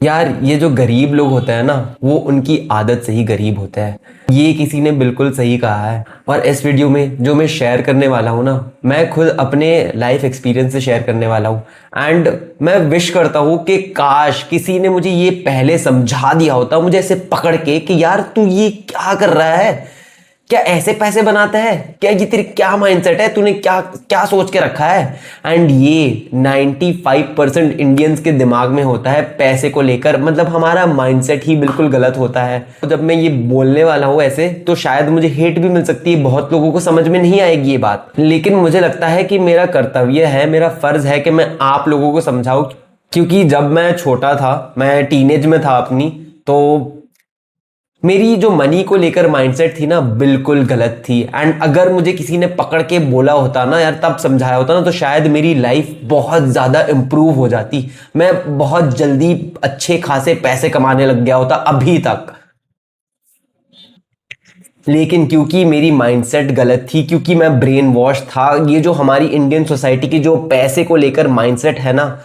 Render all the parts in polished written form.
यार ये जो गरीब लोग होते हैं ना, वो उनकी आदत से ही गरीब होते हैं। ये किसी ने बिल्कुल सही कहा है। और इस वीडियो में जो मैं शेयर करने वाला हूँ ना, मैं खुद अपने लाइफ एक्सपीरियंस से शेयर करने वाला हूँ। एंड मैं विश करता हूँ कि काश किसी ने मुझे ये पहले समझा दिया होता, मुझे ऐसे पकड़ के कि यार तू ये क्या कर रहा है, क्या ऐसे पैसे बनाता है, क्या ये तेरी क्या माइंडसेट है, तूने क्या क्या सोच के रखा है। एंड ये 95% इंडियंस के दिमाग में होता है पैसे को लेकर। मतलब हमारा माइंडसेट ही बिल्कुल गलत होता है। तो जब मैं ये बोलने वाला हूँ ऐसे, तो शायद मुझे हेट भी मिल सकती है, बहुत लोगों को समझ में नहीं आएगी ये बात, लेकिन मुझे लगता है कि मेरा कर्तव्य है, मेरा फर्ज है कि मैं आप लोगों को समझाऊं। क्योंकि जब मैं छोटा था, मैं टीनेज में था अपनी, तो मेरी जो मनी को लेकर माइंडसेट थी ना, बिल्कुल गलत थी। एंड अगर मुझे किसी ने पकड़ के बोला होता ना यार, तब समझाया होता ना, तो शायद मेरी लाइफ बहुत ज़्यादा इम्प्रूव हो जाती। मैं बहुत जल्दी अच्छे खासे पैसे कमाने लग गया होता अभी तक। लेकिन क्योंकि मेरी माइंडसेट गलत थी, क्योंकि मैं ब्रेन वॉश था, ये जो हमारी इंडियन सोसाइटी की जो पैसे को लेकर माइंडसेट है ना,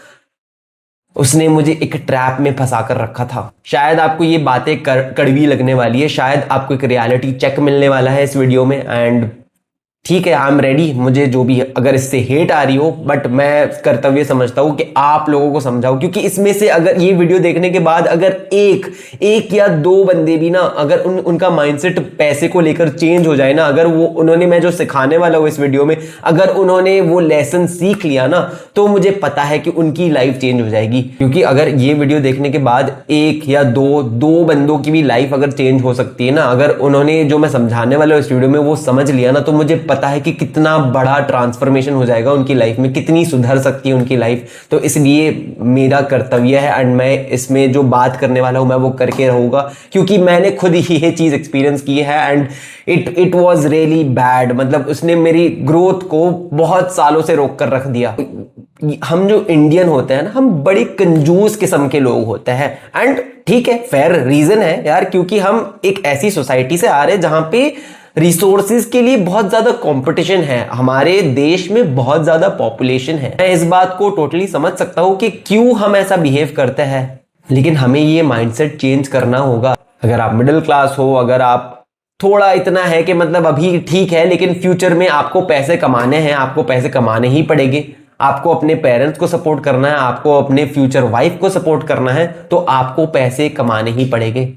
उसने मुझे एक ट्रैप में फंसा कर रखा था। शायद आपको ये बातें कड़वी लगने वाली है, शायद आपको एक रियलिटी चेक मिलने वाला है इस वीडियो में। एंड ठीक है, आई एम रेडी, मुझे जो भी अगर इससे हेट आ रही हो, बट मैं कर्तव्य समझता हूं कि आप लोगों को समझाऊं। क्योंकि इसमें से अगर ये वीडियो देखने के बाद अगर एक एक या दो बंदे भी ना, अगर उनका माइंडसेट पैसे को लेकर चेंज हो जाए ना, अगर वो उन्होंने, मैं जो सिखाने वाला हूं इस वीडियो में, अगर उन्होंने वो लेसन सीख लिया ना, तो मुझे पता है कि उनकी लाइफ चेंज हो जाएगी। क्योंकि अगर ये वीडियो देखने के बाद एक या दो दो बंदों की भी लाइफ अगर चेंज हो सकती है ना, अगर उन्होंने जो मैं समझाने वाला हूं इस वीडियो में वो समझ लिया ना, तो मुझे पता है कि कितना बड़ा ट्रांसफॉर्मेशन हो जाएगा उनकी लाइफ में, कितनी सुधर सकती है उनकी लाइफ। तो इसलिए मेरा कर्तव्य है, एंड मैं इसमें जो बात करने वाला हूं मैं वो करके रहूंगा, क्योंकि मैंने खुद ही ये चीज एक्सपीरियंस की है। And it was really bad. मतलब उसने मेरी ग्रोथ को बहुत सालों से रोक कर रख दिया। हम जो इंडियन होते हैं ना, हम बड़ी कंजूस किस्म के लोग होते हैं। एंड ठीक है, फेयर रीजन है यार, क्योंकि हम एक ऐसी सोसाइटी से आ रहे हैं जहां पे रिसोर्सेज के लिए बहुत ज्यादा कंपटीशन है। हमारे देश में बहुत ज्यादा पॉपुलेशन है। मैं इस बात को टोटली समझ सकता हूं कि क्यों हम ऐसा बिहेव करते हैं, लेकिन हमें ये माइंडसेट चेंज करना होगा। अगर आप मिडिल क्लास हो, अगर आप थोड़ा इतना है कि मतलब अभी ठीक है, लेकिन फ्यूचर में आपको पैसे कमाने हैं, आपको पैसे कमाने ही पड़ेंगे। आपको अपने पेरेंट्स को सपोर्ट करना है, आपको अपने फ्यूचर वाइफ को सपोर्ट करना है, तो आपको पैसे कमाने ही पड़ेंगे।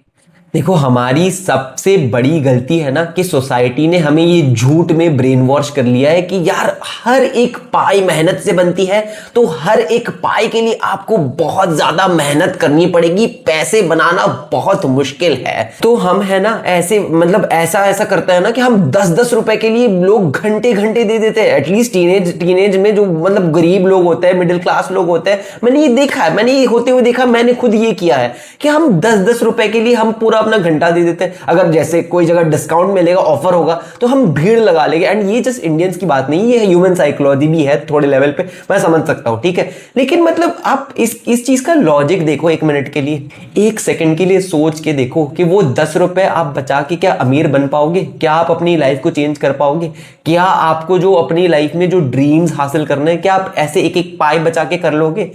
देखो, हमारी सबसे बड़ी गलती है ना कि सोसाइटी ने हमें ये झूठ में ब्रेन वॉश कर लिया है कि यार हर एक पाई मेहनत से बनती है, तो हर एक पाई के लिए आपको बहुत ज्यादा मेहनत करनी पड़ेगी, पैसे बनाना बहुत मुश्किल है। तो हम है ना ऐसे, मतलब ऐसा ऐसा करता है ना कि हम 10-10 रुपए के लिए लोग घंटे घंटे दे देते हैं। एटलीस्ट टीनेज में जो मतलब गरीब लोग होते हैं, मिडिल क्लास लोग होते हैं, मैंने ये देखा है, मैंने ये होते हुए देखा, मैंने खुद ये किया है कि हम 10-10 रुपए के लिए हम पूरा अपना घंटा दे देते हैं। अगर जैसे कोई जगह डिस्काउंट मिलेगा, ऑफर होगा, तो हम भीड़ लगा लेंगे। एंड ये जस्ट इंडियंस की बात नहीं, ये ह्यूमन साइकोलॉजी भी है थोड़े लेवल पे, मैं समझ सकता हूं, ठीक है। लेकिन मतलब आप इस चीज का लॉजिक देखो एक मिनट के लिए, एक सेकंड के लिए सोच के देखो कि वो 10 रुपए आप बचा के क्या अमीर बन पाओगे? क्या आप अपनी लाइफ को चेंज कर पाओगे? क्या आपको जो अपनी लाइफ में जो ड्रीम्स हासिल करने हैं, क्या आप ऐसे एक एक पाई बचा के कर लोगे?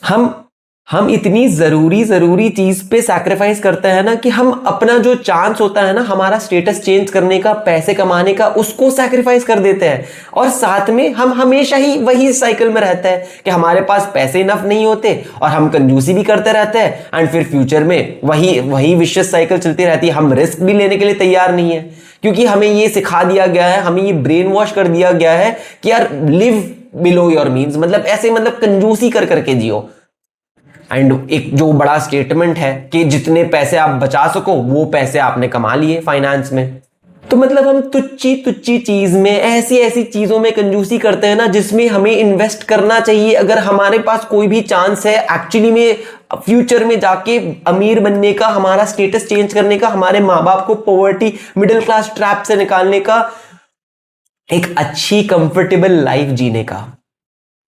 हम हम इतनी जरूरी जरूरी चीज पे सैक्रिफाइस करते हैं ना कि हम अपना जो चांस होता है ना, हमारा स्टेटस चेंज करने का, पैसे कमाने का, उसको सैक्रिफाइस कर देते हैं। और साथ में हम हमेशा ही वही साइकिल में रहते हैं कि हमारे पास पैसे इनफ नहीं होते और हम कंजूसी भी करते रहते हैं। एंड फिर फ्यूचर में वही वही विशियस साइकिल चलती रहती है। हम रिस्क भी लेने के लिए तैयार नहीं है, क्योंकि हमें ये सिखा दिया गया है, हमें ये ब्रेन वॉश कर दिया गया है कि यार लिव बिलो योर मीन्स, मतलब ऐसे, मतलब कंजूसी कर करके जियो। एंड एक जो बड़ा स्टेटमेंट है कि जितने पैसे आप बचा सको वो पैसे आपने कमा लिए फाइनेंस में। तो मतलब हम तुच्ची तुच्ची चीज में, ऐसी ऐसी चीजों में कंजूसी करते हैं ना जिसमें हमें इन्वेस्ट करना चाहिए। अगर हमारे पास कोई भी चांस है एक्चुअली में फ्यूचर में जाके अमीर बनने का, हमारा स्टेटस चेंज करने का, हमारे माँ बाप को पॉवर्टी मिडिल क्लास ट्रैप से निकालने का, एक अच्छी कंफर्टेबल लाइफ जीने का।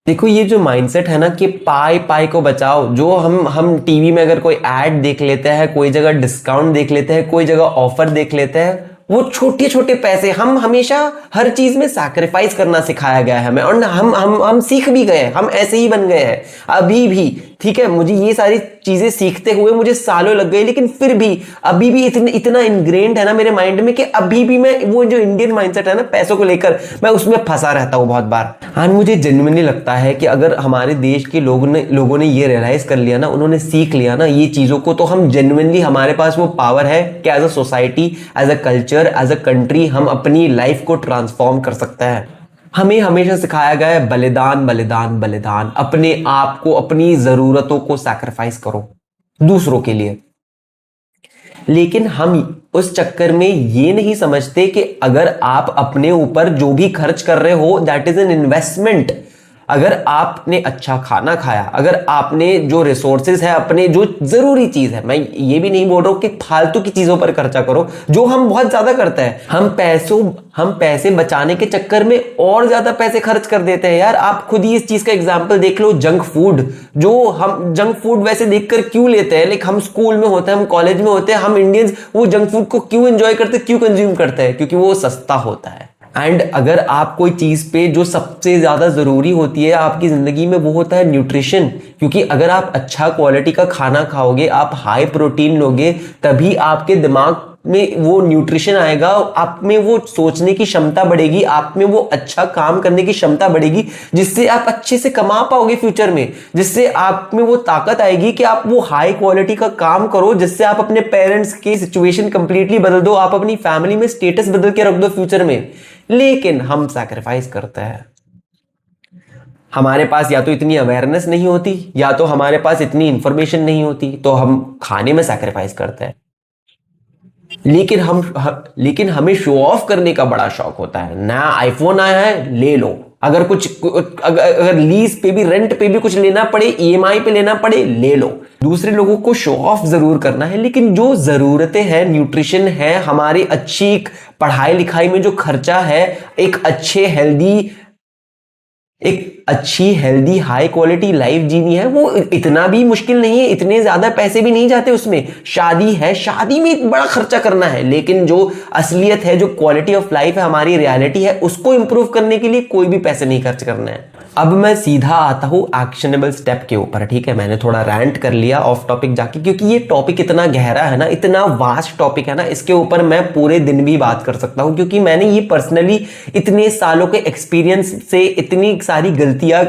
देखो, ये जो माइंडसेट है ना कि पाई पाई को बचाओ, जो हम टीवी में अगर कोई ऐड देख लेते हैं, कोई जगह डिस्काउंट देख लेते हैं, कोई जगह ऑफर देख लेते हैं, वो छोटे छोटे पैसे, हम हमेशा हर चीज में सैक्रिफाइस करना सिखाया गया है हमें, और हम सीख भी गए, हम ऐसे ही बन गए हैं अभी भी। ठीक है, मुझे ये सारी चीजें सीखते हुए मुझे सालों लग गए, लेकिन फिर भी अभी भी इतना इनग्रेन्ड है ना मेरे माइंड में कि अभी भी मैं वो जो इंडियन माइंडसेट है ना पैसों को लेकर, मैं उसमें फंसा रहता हूँ बहुत बार। हाँ, मुझे जेन्युइनली लगता है कि अगर हमारे देश के लोगों ने ये रियलाइज कर लिया ना, उन्होंने सीख लिया ना ये चीजों को, तो हम जेन्युइनली, हमारे पास वो पावर है कि as a society, as a culture, as a country हम अपनी लाइफ को ट्रांसफॉर्म कर सकते हैं। हमें हमेशा सिखाया गया है बलिदान बलिदान बलिदान, अपने आप को, अपनी जरूरतों को सैक्रिफाइस करो दूसरों के लिए। लेकिन हम उस चक्कर में ये नहीं समझते कि अगर आप अपने ऊपर जो भी खर्च कर रहे हो दैट इज एन इन्वेस्टमेंट। अगर आपने अच्छा खाना खाया, अगर आपने जो रिसोर्सेज है अपने, जो जरूरी चीज है, मैं ये भी नहीं बोल रहा हूं कि फालतू की चीजों पर खर्चा करो जो हम बहुत ज्यादा करते हैं। हम पैसे बचाने के चक्कर में और ज्यादा पैसे खर्च कर देते हैं यार। आप खुद ही इस चीज का एग्जांपल देख लो, जंक फूड। जो हम जंक फूड वैसे देखकर क्यों लेते हैं, लाइक हम स्कूल में होते हैं, हम कॉलेज में होते हैं, हम इंडियंस वो जंक फूड को क्यों एंजॉय करते हैं, क्यों कंज्यूम करते हैं? क्योंकि वो सस्ता होता है। एंड अगर आप कोई चीज पे, जो सबसे ज्यादा जरूरी होती है आपकी जिंदगी में, वो होता है न्यूट्रिशन। क्योंकि अगर आप अच्छा क्वालिटी का खाना खाओगे, आप हाई प्रोटीन लोगे, तभी आपके दिमाग में वो न्यूट्रिशन आएगा, आप में वो सोचने की क्षमता बढ़ेगी, आप में वो अच्छा काम करने की क्षमता बढ़ेगी, जिससे आप अच्छे से कमा पाओगे फ्यूचर में, जिससे आप में वो ताकत आएगी कि आप वो हाई क्वालिटी का काम करो, जिससे आप अपने पेरेंट्स की सिचुएशन कंप्लीटली बदल दो, आप अपनी फैमिली में स्टेटस बदल के रख दो फ्यूचर में। लेकिन हम सैक्रिफाइस करते हैं। हमारे पास या तो इतनी अवेयरनेस नहीं होती, या तो हमारे पास इतनी इंफॉर्मेशन नहीं होती, तो हम खाने में सैक्रिफाइस करते हैं। लेकिन हमें शो ऑफ करने का बड़ा शौक होता है। नया आईफोन आया है, ले लो। अगर लीज पे भी, रेंट पे भी कुछ लेना पड़े, ईएमआई पे लेना पड़े, ले लो। दूसरे लोगों को शो ऑफ जरूर करना है, लेकिन जो जरूरतें हैं, न्यूट्रिशन है, हमारी अच्छी पढ़ाई लिखाई में जो खर्चा है, एक अच्छी हेल्दी हाई क्वालिटी लाइफ जीनी है, वो इतना भी मुश्किल नहीं है, इतने ज्यादा पैसे भी नहीं जाते उसमें। शादी है, शादी में बड़ा खर्चा करना है, लेकिन जो असलियत है, जो क्वालिटी ऑफ लाइफ है, हमारी रियलिटी है, उसको इंप्रूव करने के लिए कोई भी पैसे नहीं खर्च करना है। अब मैं सीधा आता हूं एक्शनेबल स्टेप के ऊपर। ठीक है, मैंने थोड़ा रैंट कर लिया ऑफ टॉपिक जाके, क्योंकि ये टॉपिक इतना गहरा है ना, इतना वास्ट टॉपिक है ना, इसके ऊपर मैं पूरे दिन भी बात कर सकता हूं, क्योंकि मैंने ये पर्सनली इतने सालों के एक्सपीरियंस से इतनी सारी गलतियां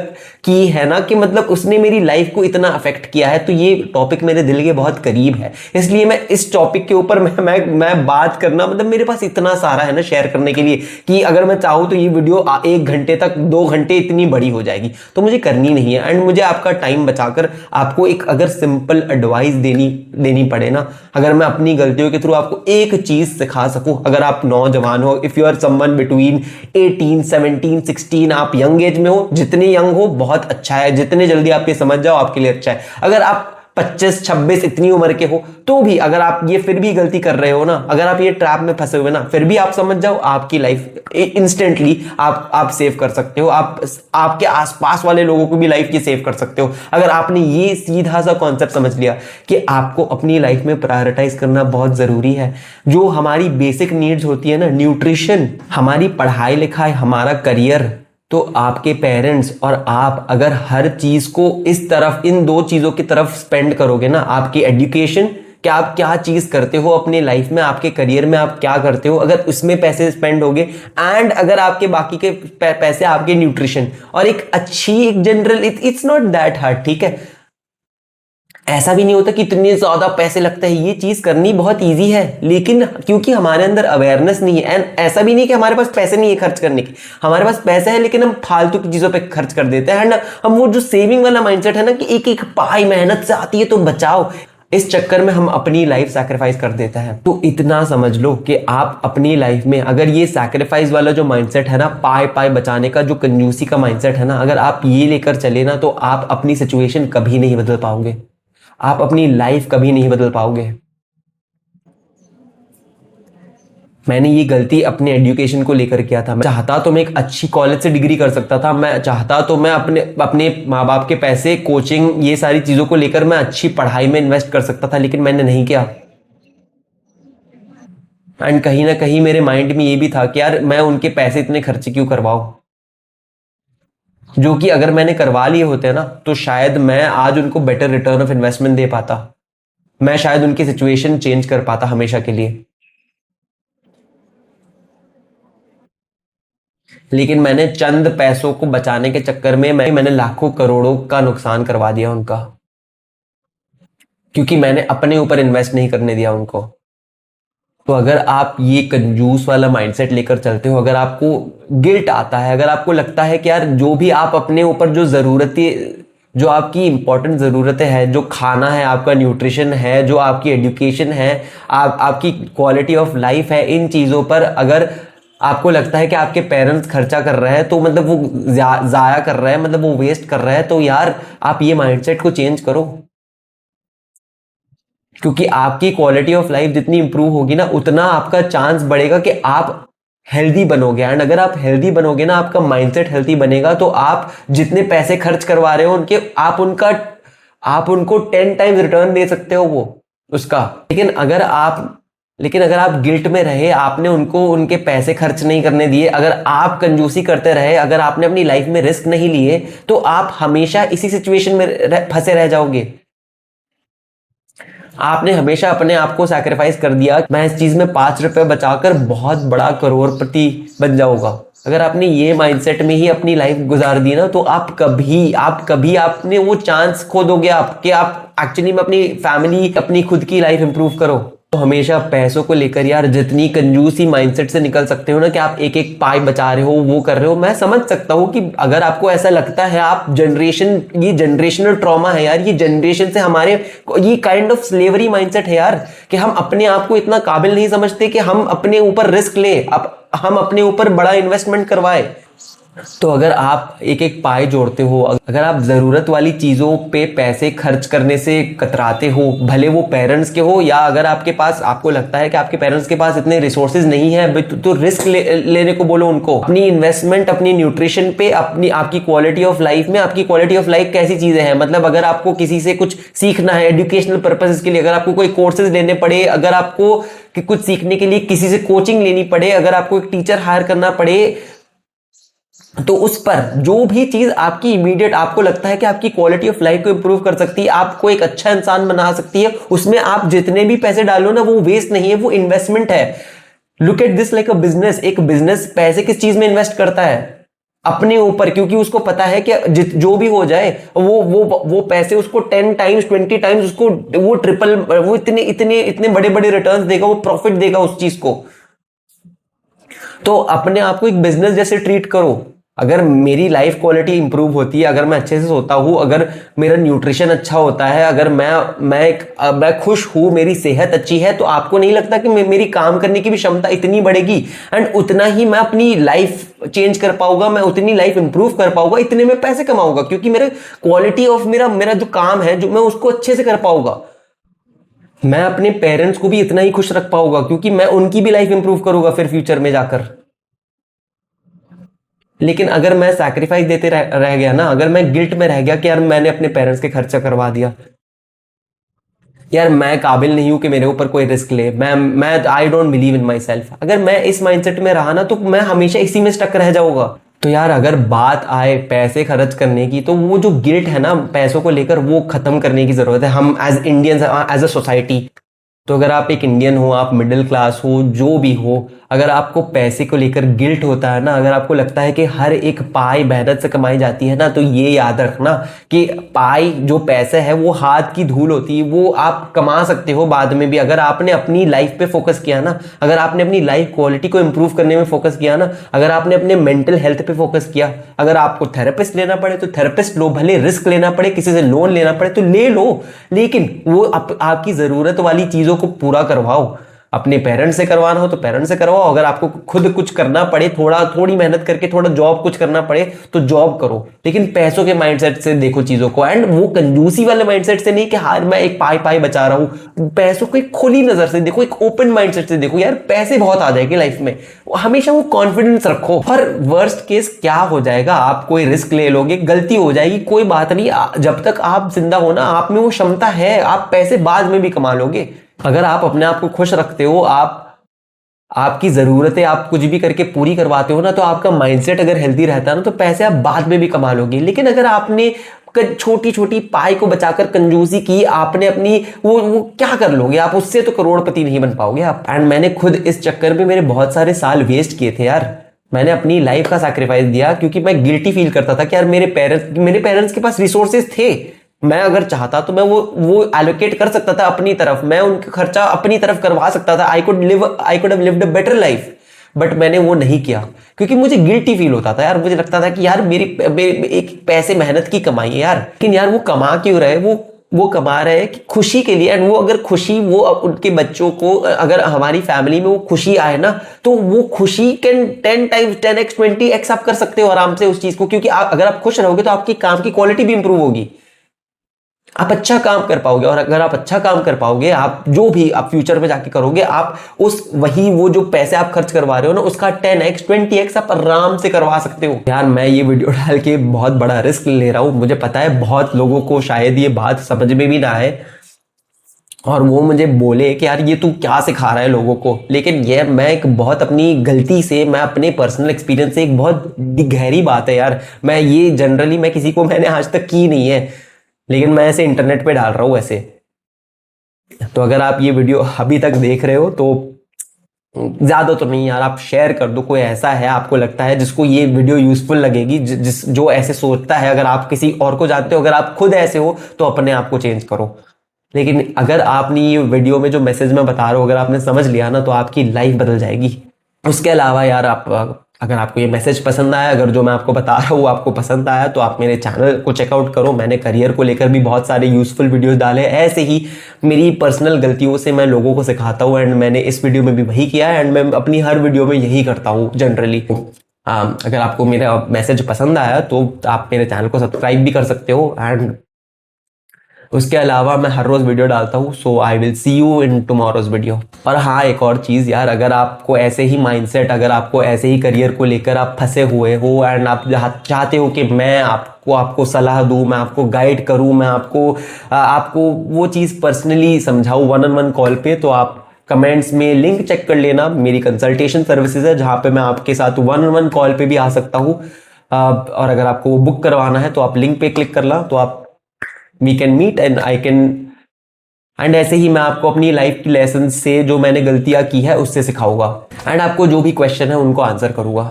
की है ना, कि मतलब उसने मेरी लाइफ को इतना अफेक्ट किया है। तो ये टॉपिक मेरे दिल के बहुत करीब है, इसलिए मैं इस टॉपिक के ऊपर मैं बात करना, मतलब मेरे पास इतना सारा है ना शेयर करने के लिए, कि अगर मैं चाहूं तो ये वीडियो 1 घंटे तक, 2 घंटे इतनी बड़ी हो जाएगी, तो मुझे करनी नहीं है। एंड मुझे आपका टाइम बचाकर आपको एक अगर सिंपल एडवाइस देनी पड़े ना, अगर मैं अपनी गलतियों के थ्रू आपको एक चीज सिखा सकूं, अगर आप नौजवान हो, if you are someone between 18, 17, 16, आप यंग एज में हो, जितने यंग हो बहुत अच्छा है, जितने जल्दी आप ये समझ जाओ आपके लिए अच्छा है। अगर आप 25, 26 इतनी उम्र के हो, तो भी अगर आप ये फिर भी गलती कर रहे हो ना, अगर आप ये ट्रैप में फंसे हुए ना, फिर भी आप समझ जाओ आपकी लाइफ इंस्टेंटली आप सेव कर सकते हो। आप आपके आसपास वाले लोगों को भी लाइफ की सेव कर सकते हो, अगर आपने ये सीधा सा कॉन्सेप्ट समझ लिया कि आपको अपनी लाइफ में प्रायोरिटाइज करना बहुत जरूरी है। जो हमारी बेसिक नीड्स होती है ना, न्यूट्रिशन, हमारी पढ़ाई लिखाई, हमारा करियर, तो आपके पेरेंट्स और आप अगर हर चीज को इस तरफ, इन 2 चीजों की तरफ स्पेंड करोगे ना, आपकी एजुकेशन, कि आप क्या चीज करते हो अपनी लाइफ में, आपके करियर में आप क्या करते हो, अगर उसमें पैसे स्पेंड होगे, एंड अगर आपके बाकी के पैसे आपके न्यूट्रिशन और एक अच्छी, एक general, it's not that hard. ठीक है, ऐसा भी नहीं होता कि इतने ज्यादा पैसे लगते हैं, ये चीज करनी बहुत इजी है, लेकिन क्योंकि हमारे अंदर अवेयरनेस नहीं है, एंड ऐसा भी नहीं कि हमारे पास पैसे नहीं है खर्च करने के, हमारे पास पैसे है, लेकिन हम फालतू की चीजों पे खर्च कर देते हैं। एंड हम वो जो सेविंग वाला माइंडसेट है ना, कि एक एक पाई मेहनत से आती है तो बचाओ, इस चक्कर में हम अपनी लाइफ सैक्रिफाइस कर देते हैं। तो इतना समझ लो कि आप अपनी लाइफ में अगर ये सैक्रिफाइस वाला जो माइंडसेट है ना, पाए पाए बचाने का, जो कंजूसी का माइंडसेट है ना, अगर आप ये लेकर चले ना, तो आप अपनी सिचुएशन कभी नहीं बदल पाओगे, आप अपनी लाइफ कभी नहीं बदल पाओगे। मैंने ये गलती अपने एजुकेशन को लेकर किया था। मैं चाहता तो मैं एक अच्छी कॉलेज से डिग्री कर सकता था, मैं चाहता तो मैं अपने माँ बाप के पैसे, कोचिंग, ये सारी चीज़ों को लेकर मैं अच्छी पढ़ाई में इन्वेस्ट कर सकता था, लेकिन मैंने नहीं किया। एंड कहीं ना कहीं मेरे माइंड में ये भी था कि यार मैं उनके पैसे इतने खर्च क्यों करवाऊं, जो कि अगर मैंने करवा लिए होते ना तो शायद मैं आज उनको बेटर रिटर्न ऑफ इन्वेस्टमेंट दे पाता, मैं शायद उनकी सिचुएशन चेंज कर पाता हमेशा के लिए। लेकिन मैंने चंद पैसों को बचाने के चक्कर में मैंने लाखों करोड़ों का नुकसान करवा दिया उनका, क्योंकि मैंने अपने ऊपर इन्वेस्ट नहीं करने दिया उनको। तो अगर आप ये कंजूस वाला माइंडसेट लेकर चलते हो, अगर आपको गिल्ट आता है, अगर आपको लगता है कि यार जो भी आप अपने ऊपर जो ज़रूरतें, जो आपकी इंपॉर्टेंट ज़रूरतें हैं, जो खाना है, आपका न्यूट्रिशन है, जो आपकी एजुकेशन है, आपकी क्वालिटी ऑफ लाइफ है, इन चीज़ों पर अगर आपको लगता है कि आपके पेरेंट्स खर्चा कर रहे हैं तो मतलब वो ज़ाया कर रहे हैं, मतलब वो वेस्ट कर रहे हैं, तो यार आप ये माइंडसेट को चेंज करो। क्योंकि आपकी क्वालिटी ऑफ लाइफ जितनी इंप्रूव होगी ना, उतना आपका चांस बढ़ेगा कि आप हेल्दी बनोगे। एंड अगर आप हेल्दी बनोगे ना, आपका माइंडसेट हेल्दी बनेगा, तो आप जितने पैसे खर्च करवा रहे हो उनके, आप उनको 10 टाइम्स रिटर्न दे सकते हो वो उसका। लेकिन अगर आप गिल्ट में रहे, आपने उनको उनके पैसे खर्च नहीं करने दिए, अगर आप कंजूसी करते रहे, अगर आपने अपनी लाइफ में रिस्क नहीं लिए, तो आप हमेशा इसी सिचुएशन में फंसे रह जाओगे। आपने हमेशा अपने आप को सैक्रिफाइस कर दिया, मैं इस चीज में 5 रुपए बचाकर बहुत बड़ा करोड़पति बन जाऊंगा। अगर आपने ये माइंडसेट में ही अपनी लाइफ गुजार दी ना, तो आप कभी आपने वो चांस खो दोगे कि आप एक्चुअली में अपनी फैमिली, अपनी खुद की लाइफ इंप्रूव करो। तो हमेशा पैसों को लेकर यार जितनी कंजूसी माइंडसेट से निकल सकते हो ना, कि आप एक एक पाई बचा रहे हो, वो कर रहे हो, मैं समझ सकता हूँ कि अगर आपको ऐसा लगता है, आप ये जनरेशनल ट्रॉमा है यार, ये जनरेशन से हमारे, ये काइंड ऑफ स्लेवरी माइंडसेट है यार, कि हम अपने आप को इतना काबिल नहीं समझते कि हम अपने ऊपर रिस्क ले, हम अपने ऊपर बड़ा इन्वेस्टमेंट करवाए। तो अगर आप एक एक पाई जोड़ते हो, अगर आप जरूरत वाली चीजों पे पैसे खर्च करने से कतराते हो, भले वो पेरेंट्स के हो, या अगर आपके पास, आपको लगता है कि आपके पेरेंट्स के पास इतने रिसोर्सेज नहीं है, तो रिस्क लेने को बोलो उनको। अपनी इन्वेस्टमेंट अपनी न्यूट्रिशन पे, आपकी क्वालिटी ऑफ लाइफ में, आपकी क्वालिटी ऑफ लाइफ कैसी चीजें हैं, मतलब अगर आपको किसी से कुछ सीखना है एजुकेशनल पर्पसेस के लिए, अगर आपको कोई कोर्सेज लेने पड़े, अगर आपको कुछ सीखने के लिए किसी से कोचिंग लेनी पड़े, अगर आपको एक टीचर हायर करना पड़े, तो उस पर जो भी चीज आपकी इमीडिएट आपको लगता है कि आपकी क्वालिटी ऑफ लाइफ को इंप्रूव कर सकती है, आपको एक अच्छा इंसान बना सकती है, उसमें आप जितने भी पैसे डालो ना, वो वेस्ट नहीं है, वो इन्वेस्टमेंट है। Look at this like a business. एक बिजनेस पैसे किस चीज में इन्वेस्ट करता है? अपने ऊपर, क्योंकि उसको पता है कि जो भी हो जाए, वो पैसे उसको 10 टाइम्स 20 टाइम्स उसको वो ट्रिपल, वो इतने इतने इतने बड़े बड़े रिटर्न्स देगा, वो प्रॉफिट देगा उस चीज को। तो अपने आप को एक बिजनेस जैसे ट्रीट करो। अगर मेरी लाइफ क्वालिटी इंप्रूव होती है, अगर मैं अच्छे से सोता हूँ, अगर मेरा न्यूट्रिशन अच्छा होता है, अगर मैं खुश हूँ, मेरी सेहत अच्छी है, तो आपको नहीं लगता कि मेरी काम करने की भी क्षमता इतनी बढ़ेगी, एंड उतना ही मैं अपनी लाइफ चेंज कर पाऊंगा, मैं उतनी लाइफ इंप्रूव कर पाऊंगा, इतने में पैसे कमाऊंगा, क्योंकि मेरे क्वालिटी ऑफ मेरा जो काम है, जो मैं उसको अच्छे से कर पाऊंगा। मैं अपने पेरेंट्स को भी इतना ही खुश रख पाऊंगा, क्योंकि मैं उनकी भी लाइफ इंप्रूव करूंगा फिर फ्यूचर में जाकर। लेकिन अगर मैं सैक्रिफाइस देते रह गया ना, अगर मैं गिल्ट में रह गया कि यार मैंने अपने पेरेंट्स के खर्चा करवा दिया, यार मैं काबिल नहीं हूं कि मेरे ऊपर कोई रिस्क ले, मैं I don't believe in my self, अगर मैं इस माइंडसेट में रहा ना, तो मैं हमेशा इसी में स्टक रह जाऊंगा। तो यार अगर बात आए पैसे खर्च करने की, तो वो जो गिल्ट है ना पैसों को लेकर, वो खत्म करने की जरूरत है, हम as Indians, as a society. तो अगर आप एक इंडियन हो, आप मिडिल क्लास हो, जो भी हो, अगर आपको पैसे को लेकर गिल्ट होता है ना, अगर आपको लगता है कि हर एक पाई मेहनत से कमाई जाती है ना, तो ये याद रखना कि पाई, जो पैसे है, वो हाथ की धूल होती है, वो आप कमा सकते हो बाद में भी, अगर आपने अपनी लाइफ पे फोकस किया ना, अगर आपने अपनी लाइफ क्वालिटी को इंप्रूव करने में फोकस किया ना, अगर आपने अपने मेंटल हेल्थ पे फोकस किया, अगर आपको थेरेपिस्ट लेना पड़े तो थेरेपिस्ट लो, भले रिस्क लेना पड़े, किसी से लोन लेना पड़े तो ले लो, लेकिन वो आपकी जरूरत वाली चीजों को पूरा करवाओ। अपने पेरेंट्स से करवाना हो तो पेरेंट्स से करवाओ, अगर आपको खुद कुछ करना पड़े, थोड़ी मेहनत करके थोड़ा जॉब कुछ करना पड़े तो जॉब करो, लेकिन पैसों के माइंडसेट से देखो चीजों को, एंड वो कंजूसी वाले माइंडसेट से नहीं कि हार मैं एक पाई पाई बचा रहा हूं। पैसों को एक खुली नजर से देखो, एक ओपन माइंडसेट से देखो, यार पैसे बहुत आ जाएंगे लाइफ में, हमेशा वो कॉन्फिडेंस रखो। और वर्स्ट केस क्या हो जाएगा, आप कोई रिस्क ले लोगे, गलती हो जाएगी, कोई बात नहीं, जब तक आप जिंदा हो ना, आप में वो क्षमता है, आप पैसे बाद में भी कमा लोगे। अगर आप अपने आप को खुश रखते हो, आप आपकी ज़रूरतें आप कुछ भी करके पूरी करवाते हो ना, तो आपका माइंडसेट अगर हेल्दी रहता है ना, तो पैसे आप बाद में भी कमा लोगे। लेकिन अगर आपने छोटी छोटी पाई को बचाकर कंजूसी की, आपने अपनी वो क्या कर लोगे आप? उससे तो करोड़पति नहीं बन पाओगे आप। एंड मैंने खुद इस चक्कर में मेरे बहुत सारे साल वेस्ट किए थे यार। मैंने अपनी लाइफ का सैक्रिफाइस दिया क्योंकि मैं गिल्टी फील करता था कि यार मेरे पेरेंट्स के पास रिसोर्सेज थे। मैं अगर चाहता तो मैं वो एलोकेट कर सकता था अपनी तरफ, मैं उनका खर्चा अपनी तरफ करवा सकता था। I could have lived a better life, but मैंने वो नहीं किया क्योंकि मुझे गिल्टी फील होता था यार। मुझे लगता था कि यार मेरी एक पैसे मेहनत की कमाई है यार, लेकिन यार वो कमा क्यों रहे? वो कमा रहे हैं कि खुशी के लिए। एंड वो अगर खुशी वो उनके बच्चों को, अगर हमारी फैमिली में वो खुशी आए ना, तो वो खुशी कैन 10 टाइम्स 10x 20x आप कर सकते हो आराम से उस चीज को। क्योंकि अगर आप खुश रहोगे तो आपकी काम की क्वालिटी भी इंप्रूव होगी, आप अच्छा काम कर पाओगे। और अगर आप अच्छा काम कर पाओगे, आप जो भी आप फ्यूचर में जाके करोगे, आप वो जो पैसे आप खर्च करवा रहे हो ना, उसका 10x 20x आप आराम से करवा सकते हो। यार मैं ये वीडियो डाल के बहुत बड़ा रिस्क ले रहा हूं, मुझे पता है बहुत लोगों को शायद ये बात समझ में भी ना आए और वो मुझे बोले कि यार ये तू क्या सिखा रहा है लोगों को। लेकिन ये मैं एक बहुत अपनी गलती से, मैं अपने पर्सनल एक्सपीरियंस से, एक बहुत गहरी बात है यार, मैं ये जनरली मैं किसी को मैंने आज तक की नहीं है, लेकिन मैं ऐसे इंटरनेट पे डाल रहा हूँ ऐसे। तो अगर आप ये वीडियो अभी तक देख रहे हो तो ज्यादा तो नहीं यार, आप शेयर कर दो। कोई ऐसा है आपको लगता है जिसको ये वीडियो यूजफुल लगेगी, जो ऐसे सोचता है, अगर आप किसी और को जानते हो, अगर आप खुद ऐसे हो तो अपने आप को चेंज करो। लेकिन अगर आपने ये वीडियो में जो मैसेज मैं बता रहा हूँ अगर आपने समझ लिया ना, तो आपकी लाइफ बदल जाएगी। उसके अलावा यार आप, अगर आपको ये मैसेज पसंद आया, अगर जो मैं आपको बता रहा हूँ आपको पसंद आया, तो आप मेरे चैनल को चेकआउट करो। मैंने करियर को लेकर भी बहुत सारे यूजफुल वीडियोस डाले, ऐसे ही मेरी पर्सनल गलतियों से मैं लोगों को सिखाता हूँ। एंड मैंने इस वीडियो में भी वही किया है, एंड मैं अपनी हर वीडियो में यही करता हूँ जनरली। अगर आपको मेरा मैसेज पसंद आया तो आप मेरे चैनल को सब्सक्राइब भी कर सकते हो। एंड उसके अलावा मैं हर रोज वीडियो डालता हूँ, so I will see you in tomorrow's video. और हाँ, एक और चीज यार, अगर आपको ऐसे ही माइंडसेट, अगर आपको ऐसे ही करियर को लेकर आप फंसे हुए हो एंड आप चाहते हो कि मैं आपको सलाह दूं, मैं आपको गाइड करूं, मैं आपको वो चीज पर्सनली समझाऊं 1-on-1 कॉल पे, तो आप कमेंट्स में लिंक चेक कर लेना। मेरी कंसल्टेशन सर्विसेज है जहां पे मैं आपके साथ 1-on-1 कॉल पे भी आ सकता हूँ। और अगर आपको वो बुक करवाना है तो आप लिंक पे क्लिक करना, तो आप we can meet and I can, and ऐसे ही मैं आपको अपनी लाइफ की लेसन से जो मैंने गलतियां की है उससे सिखाऊंगा। एंड आपको जो भी क्वेश्चन है उनको आंसर करूंगा,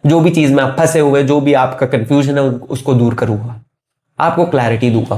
जो भी चीज में आप फंसे हुए, जो भी आपका कंफ्यूजन है उसको दूर करूंगा, आपको क्लैरिटी दूंगा।